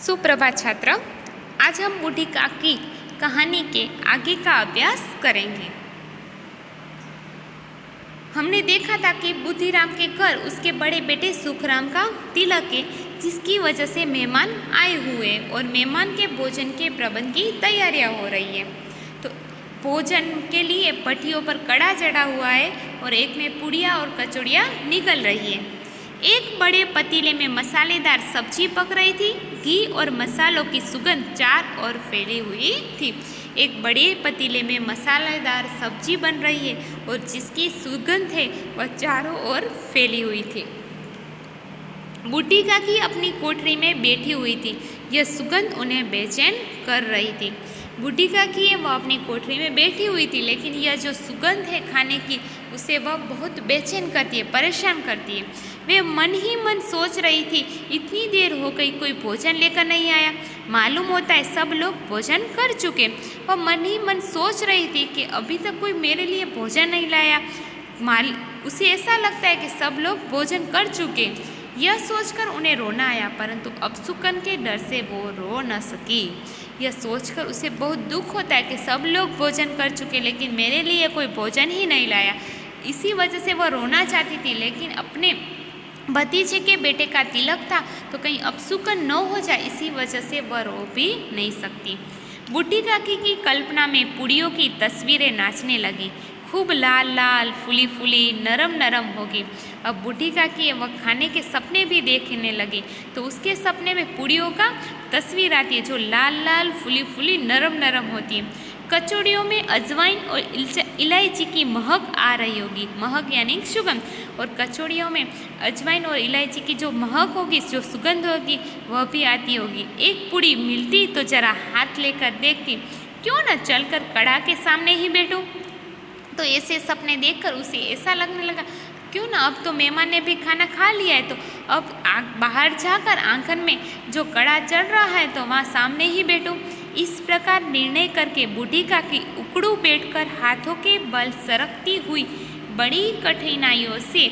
सुप्रभात छात्र। आज हम बूढ़ी काकी कहानी के आगे का अभ्यास करेंगे। हमने देखा था कि बुद्धिराम के घर उसके बड़े बेटे सुखराम का तिलक है, जिसकी वजह से मेहमान आए हुए और मेहमान के भोजन के प्रबंध की तैयारियां हो रही है। तो भोजन के लिए भट्टियों पर कड़ा चढ़ा हुआ है और एक में पूड़ियाँ और कचौड़ियाँ निकल रही है। एक बड़े पतीले में मसालेदार सब्जी पक रही थी। घी और मसालों की सुगंध चार ओर फैली हुई थी। एक बड़े पतीले में मसालेदार सब्जी बन रही है और जिसकी सुगंध है वह चारों ओर फैली हुई थी। बूढ़ी काकी अपनी कोठरी में बैठी हुई थी। यह सुगंध उन्हें बेचैन कर रही थी। बूढ़ी काकी है वह अपनी कोठरी में बैठी हुई थी, लेकिन यह जो सुगंध है खाने की उसे वह बहुत बेचैन करती है, परेशान करती है। वे मन ही मन सोच रही थी, इतनी देर हो गई कोई भोजन लेकर नहीं आया। मालूम होता है सब लोग भोजन कर चुके। वह मन ही मन सोच रही थी कि अभी तक कोई मेरे लिए भोजन नहीं लाया। उसे ऐसा लगता है कि सब लोग भोजन कर चुके। यह सोचकर उन्हें रोना आया, परंतु अपशकुन के डर से वो रो न सकी। यह सोचकर उसे बहुत दुख होता है कि सब लोग भोजन कर चुके, लेकिन मेरे लिए कोई भोजन ही नहीं लाया। इसी वजह से वह रोना चाहती थी, लेकिन अपने भतीजे के बेटे का तिलक था तो कहीं अपशकुन न हो जाए, इसी वजह से वह रो भी नहीं सकती। बूढ़ी काकी की कल्पना में पूड़ियों की तस्वीरें नाचने लगी। खूब लाल लाल, फूली फूली, नरम नरम होगी। अब बूढ़ी काकी वह खाने के सपने भी देखने लगी, तो उसके सपने में पूड़ियों का तस्वीर आती है जो लाल लाल, फूली फूली, नरम नरम होती है। कचौड़ियों में अजवाइन और इलायची की महक आ रही होगी। महक यानी सुगंध। और कचौड़ियों में अजवाइन और इलायची की जो महक होगी, जो सुगंध होगी, वह भी आती होगी। एक पूड़ी मिलती तो जरा हाथ लेकर देखती, क्यों न चलकर कड़ा के सामने ही बैठूं। तो ऐसे सपने देखकर उसे ऐसा लगने लगा, क्यों ना अब तो मेहमान ने भी खाना खा लिया है, तो अब बाहर जाकर आंगन में जो कड़ा चढ़ रहा है तो वहाँ सामने ही बैठूं। इस प्रकार निर्णय करके बूढ़ी काकी उकड़ू बैठकर हाथों के बल सरकती हुई बड़ी कठिनाइयों से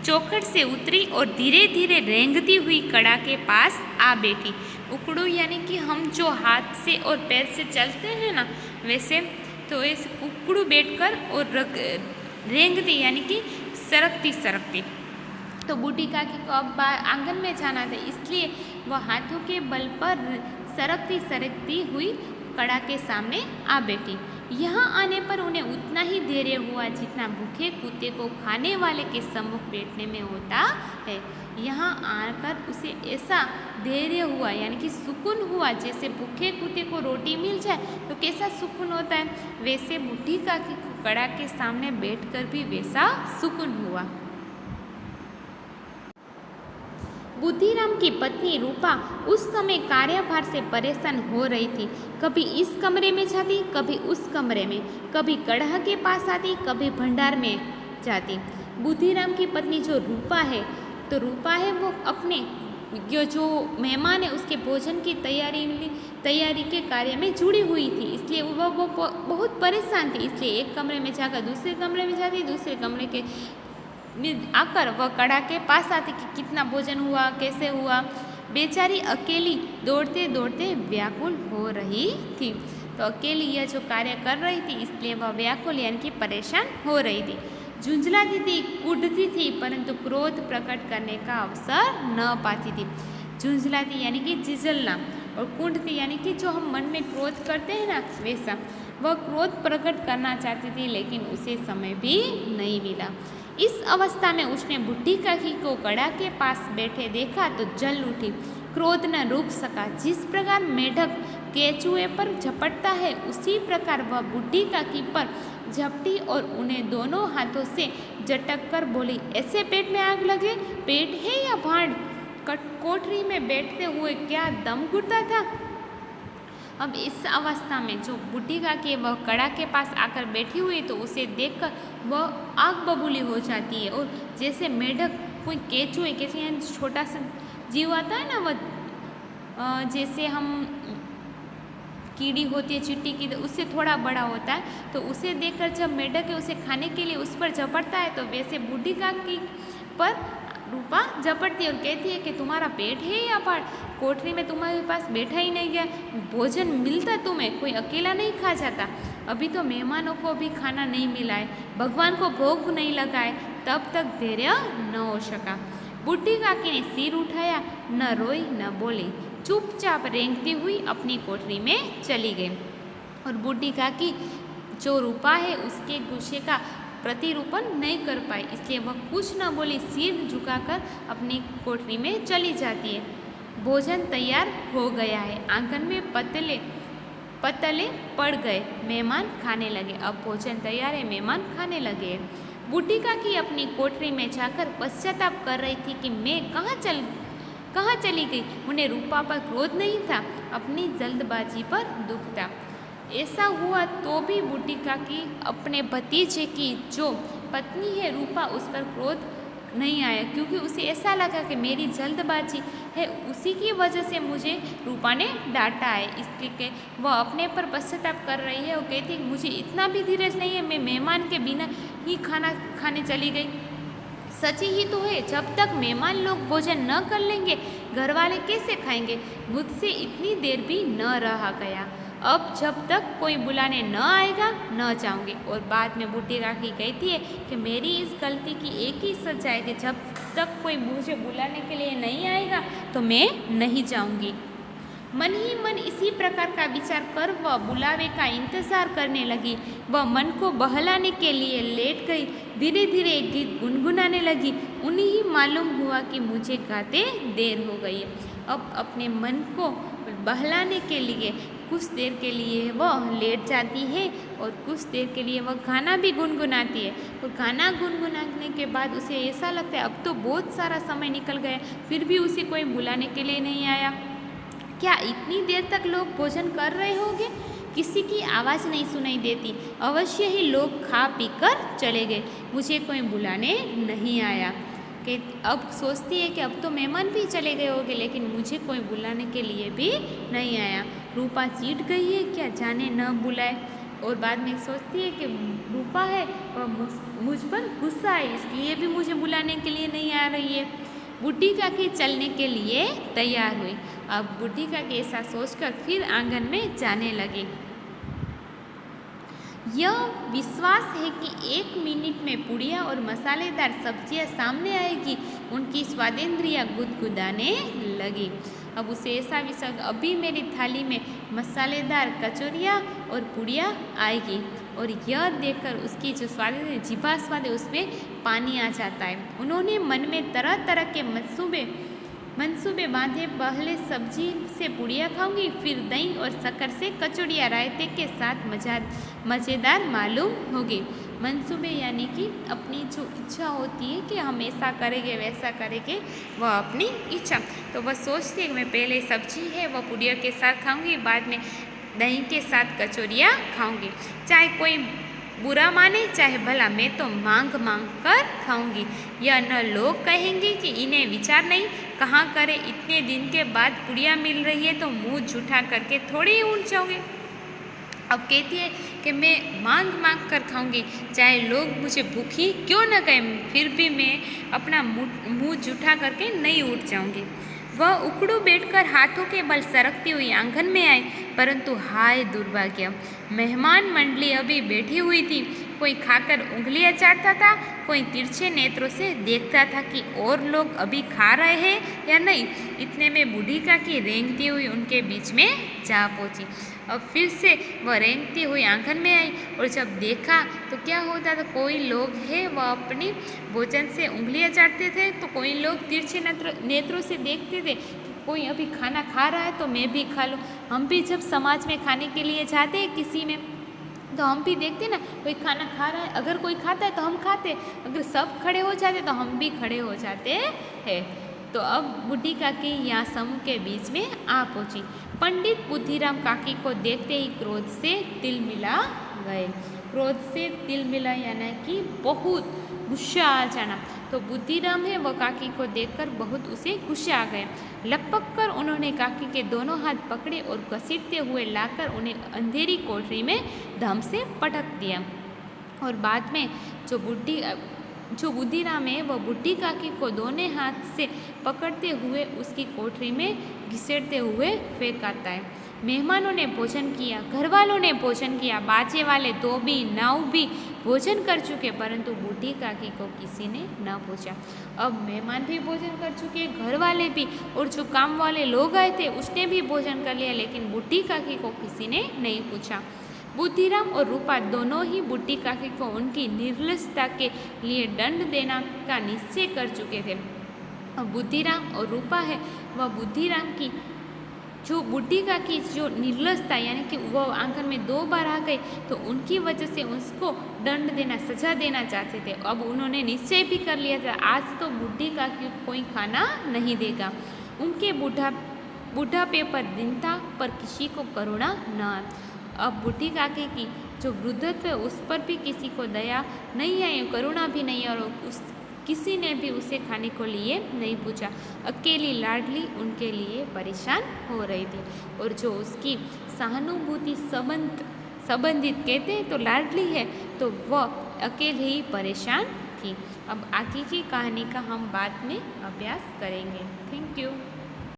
चौखट से उतरी और धीरे धीरे रेंगती हुई कड़ा के पास आ बैठी। उकड़ू यानी कि हम जो हाथ से और पैर से चलते हैं ना, वैसे तो इस उकड़ू बैठकर और रेंगती यानी कि सरकती सरकती। तो बूढ़ी काकी को अब आंगन में जाना था, इसलिए वह हाथों के बल पर सरकती सरकती हुई कड़ा के सामने आ बैठी। यहाँ आने पर उन्हें उतना ही धैर्य हुआ जितना भूखे कुत्ते को खाने वाले के सम्मुख बैठने में होता है। यहाँ आकर उसे ऐसा धैर्य हुआ यानी कि सुकून हुआ, जैसे भूखे कुत्ते को रोटी मिल जाए तो कैसा सुकून होता है, वैसे बूढ़ी काकी को कड़ा के सामने बैठकर भी वैसा सुकून हुआ। बुद्धिराम की पत्नी रूपा उस समय कार्यभार से परेशान हो रही थी। कभी इस कमरे में जाती, कभी उस कमरे में, कभी कड़ाह के पास आती, कभी भंडार में जाती। बुद्धिराम की पत्नी जो रूपा है, तो रूपा है वो अपने जो मेहमान है उसके भोजन की तैयारी के कार्य में जुड़ी हुई थी, इसलिए वो बहुत परेशान थी। इसलिए एक कमरे में जाकर दूसरे कमरे में जाती, दूसरे कमरे के आकर वह कड़ा के पास आती कि कितना भोजन हुआ, कैसे हुआ। बेचारी अकेली दौड़ते दौड़ते व्याकुल हो रही थी। तो अकेली यह जो कार्य कर रही थी, इसलिए वह व्याकुल यानी कि परेशान हो रही थी। झुंझलाती थी, कूदती थी, परंतु क्रोध प्रकट करने का अवसर न पाती थी। झुंझलाती यानी कि झिझलना, और कूदती यानी कि जो हम मन में क्रोध करते हैं ना, वैसा। वह क्रोध प्रकट करना चाहती थी, लेकिन उसे समय भी नहीं मिला। इस अवस्था में उसने बूढ़ी काकी को कड़ा के पास बैठे देखा तो जल उठी। क्रोध न रुक सका। जिस प्रकार मेढक केचुए पर झपटता है, उसी प्रकार वह बूढ़ी काकी पर झपटी और उन्हें दोनों हाथों से झटक कर बोली, ऐसे पेट में आग लगे? पेट है या भांड? कोठरी में बैठते हुए क्या दम घुटता था? अब इस अवस्था में जो बूढ़ी काकी वह कड़ा के पास आकर बैठी हुई, तो उसे देखकर वह आग बबूली हो जाती है। और जैसे मेढक कोई केचुए छोटा सा जीव आता है ना, वह जैसे हम कीड़ी होती है चींटी की, तो उससे थोड़ा बड़ा होता है, तो उसे देखकर जब मेढक है उसे खाने के लिए उस पर झपटता है, तो वैसे बूढ़ी काकी पर रूपा झपटती और कहती है कि तुम्हारा पेट है या पाट, कोठरी में तुम्हारे पास बैठा ही नहीं गया, भोजन मिलता तुम्हें, कोई अकेला नहीं खा जाता, अभी तो मेहमानों को भी खाना नहीं मिला है, भगवान को भोग नहीं लगा है, तब तक धैर्य न हो सका। बूढ़ी काकी ने सिर उठाया, न रोई न बोली, चुपचाप रेंगती हुई अपनी कोठरी में चली गई। और बूढ़ी काकी जो रूपा है उसके गुस्से का प्रतिरूपण नहीं कर पाई, इसलिए वह कुछ न बोली सिर झुकाकर अपनी कोठरी में चली जाती है। भोजन तैयार हो गया है, आंगन में पतले पड़ गए, मेहमान खाने लगे। अब भोजन तैयार है, मेहमान खाने लगे। बूढ़ी काकी अपनी कोठरी में जाकर पश्चाताप कर रही थी कि मैं कहाँ चली गई। उन्हें रूपा पर क्रोध नहीं था, अपनी जल्दबाजी पर दुख था। ऐसा हुआ तो भी बूढ़ी काकी अपने भतीजे की जो पत्नी है रूपा, उस पर क्रोध नहीं आया, क्योंकि उसे ऐसा लगा कि मेरी जल्दबाजी है, उसी की वजह से मुझे रूपा ने डांटा है, इसलिए वह अपने पर पश्चाताप कर रही है और कहती है मुझे इतना भी धीरज नहीं है, मैं मेहमान के बिना ही खाना खाने चली गई। सच ही तो है, जब तक मेहमान लोग भोजन न कर लेंगे घर वाले कैसे खाएंगे। मुझसे इतनी देर भी न रहा गया, अब जब तक कोई बुलाने न आएगा न जाऊंगी। और बाद में बूढ़ी काकी कहती है कि मेरी इस गलती की एक ही सजा है कि जब तक कोई मुझे बुलाने के लिए नहीं आएगा तो मैं नहीं जाऊंगी। मन ही मन इसी प्रकार का विचार कर वह बुलावे का इंतजार करने लगी। वह मन को बहलाने के लिए लेट गई, धीरे धीरे एक गीत गुनगुनाने लगी। उन्हें ही मालूम हुआ कि मुझे गाते देर हो गई। अब अपने मन को बहलाने के लिए कुछ देर के लिए वह लेट जाती है और कुछ देर के लिए वह गाना भी गुनगुनाती है। और गाना गुनगुनाने के बाद उसे ऐसा लगता है अब तो बहुत सारा समय निकल गया, फिर भी उसे कोई बुलाने के लिए नहीं आया। क्या इतनी देर तक लोग भोजन कर रहे होंगे? किसी की आवाज़ नहीं सुनाई देती, अवश्य ही लोग खा पी कर चले गए, मुझे कोई बुलाने नहीं आया। कि अब सोचती है कि अब तो मेहमान भी चले गए होंगे, लेकिन मुझे कोई बुलाने के लिए भी नहीं आया। रूपा चीट गई है, क्या जाने न बुलाए। और बाद में सोचती है कि रूपा है और मुझ पर गुस्सा है, इसलिए भी मुझे बुलाने के लिए नहीं आ रही है। बूढ़ी काकी चलने के लिए तैयार हुई। अब बूढ़ी काकी ऐसा सोचकर फिर आंगन में जाने लगी। यह विश्वास है कि 1 मिनट में पुड़िया और मसालेदार सब्जियां सामने आएगी। उनकी स्वादेंद्रियां गुदगुदाने लगी। अब उसे ऐसा विश्वास, अभी मेरी थाली में मसालेदार कचौरियाँ और पुड़िया आएगी। और यह देखकर उसकी जो स्वाद जीभा स्वाद है उसमें पानी आ जाता है। उन्होंने मन में तरह तरह के मंसूबे बांधे। पहले सब्जी से पुड़िया खाऊंगी, फिर दही और शक्कर से कचौड़ियाँ रायते के साथ मज़ेदार मालूम होगी। मंसूबे यानी कि अपनी जो इच्छा होती है कि हम ऐसा करेंगे वैसा करेंगे, वह अपनी इच्छा। तो वह सोचती है कि मैं पहले सब्जी है वह पुड़िया के साथ खाऊंगी, बाद में दही के साथ कचौड़ियाँ खाऊंगी। चाहे कोई बुरा माने चाहे भला, मैं तो मांग कर खाऊंगी। यह न लोग कहेंगे कि इन्हें विचार नहीं, कहाँ करे, इतने दिन के बाद पुड़िया मिल रही है तो मुंह झूठा करके थोड़ी ही उठ जाओगे। अब कहती है कि मैं मांग कर खाऊंगी, चाहे लोग मुझे भूखी क्यों न कहें, फिर भी मैं अपना मुंह झूठा करके नहीं उठ जाऊंगी। वह उकड़ू बैठकर हाथों के बल सरकती हुई आंगन में आई, परंतु हाय दुर्भाग्य, मेहमान मंडली अभी बैठी हुई थी। कोई खाकर उंगलियां चाटता था, कोई तिरछे नेत्रों से देखता था कि और लोग अभी खा रहे हैं या नहीं। इतने में बूढ़ी काकी रेंगती हुई उनके बीच में जा पहुंची। अब फिर से वह रेंगती हुई आंगन में आई और जब देखा तो क्या होता था, कोई लोग हैं वह अपनी भोजन से उंगलियां चाटते थे, तो कोई लोग तिरछे नेत्रों से देखते थे। कोई अभी खाना खा रहा है तो मैं भी खा लूँ। हम भी जब समाज में खाने के लिए जाते हैं किसी में, तो हम भी देखते ना, कोई खाना खा रहा है, अगर कोई खाता है तो हम खाते, अगर सब खड़े हो जाते तो हम भी खड़े हो जाते हैं। तो अब बूढ़ी काकी यहाँ समूह के बीच में आ पहुँची। पंडित बुद्धिराम काकी को देखते ही क्रोध से तिलमिला गए। क्रोध से तिलमिला यानी कि बहुत गुस्सा आ जाना। तो बुद्धिराम है वह काकी को देखकर बहुत उसे गुस्सा आ गए। लपक कर उन्होंने काकी के दोनों हाथ पकड़े और घसीटते हुए लाकर उन्हें अंधेरी कोठरी में धम से पटक दिया। और बाद में जो जो बुद्धिराम है वह बूढ़ी काकी को दोनों हाथ से पकड़ते हुए उसकी कोठरी में घसीटते हुए फेंक आता है। मेहमानों ने भोजन किया, घर वालों ने भोजन किया, बाजे वाले धोबी नाव भी भोजन कर चुके, परंतु बूढ़ी काकी को किसी ने न पूछा। अब मेहमान भी भोजन कर चुके, घर वाले भी, और जो काम वाले लोग आए थे उसने भी भोजन कर लिया, लेकिन बूढ़ी काकी को किसी ने नहीं पूछा। बुद्धिराम और रूपा दोनों ही बूढ़ी काकी को उनकी निर्लजता के लिए दंड देना का निश्चय कर चुके थे। और बुद्धिराम और रूपा है वह बुद्धिराम की जो बूढ़ी काकी जो निर्लजता, यानी कि वो आंगन में 2 बार आ गई तो उनकी वजह से उसको दंड देना, सजा देना चाहते थे। अब उन्होंने निश्चय भी कर लिया था आज तो बूढ़ी काकी कोई खाना नहीं देगा। उनके बुढ़ापे पर दीनता पर किसी को करुणा न। अब बूढ़ी काकी की जो वृद्धत्व है उस पर भी किसी को दया नहीं आई, करुणा भी नहीं, और उस किसी ने भी उसे खाने को लिए नहीं पूछा। अकेली लाडली उनके लिए परेशान हो रही थी, और जो उसकी सहानुभूति संबंधित कहते हैं तो लाडली है, तो वह अकेले ही परेशान थी। अब आगे की कहानी का हम बाद में अभ्यास करेंगे। Thank you.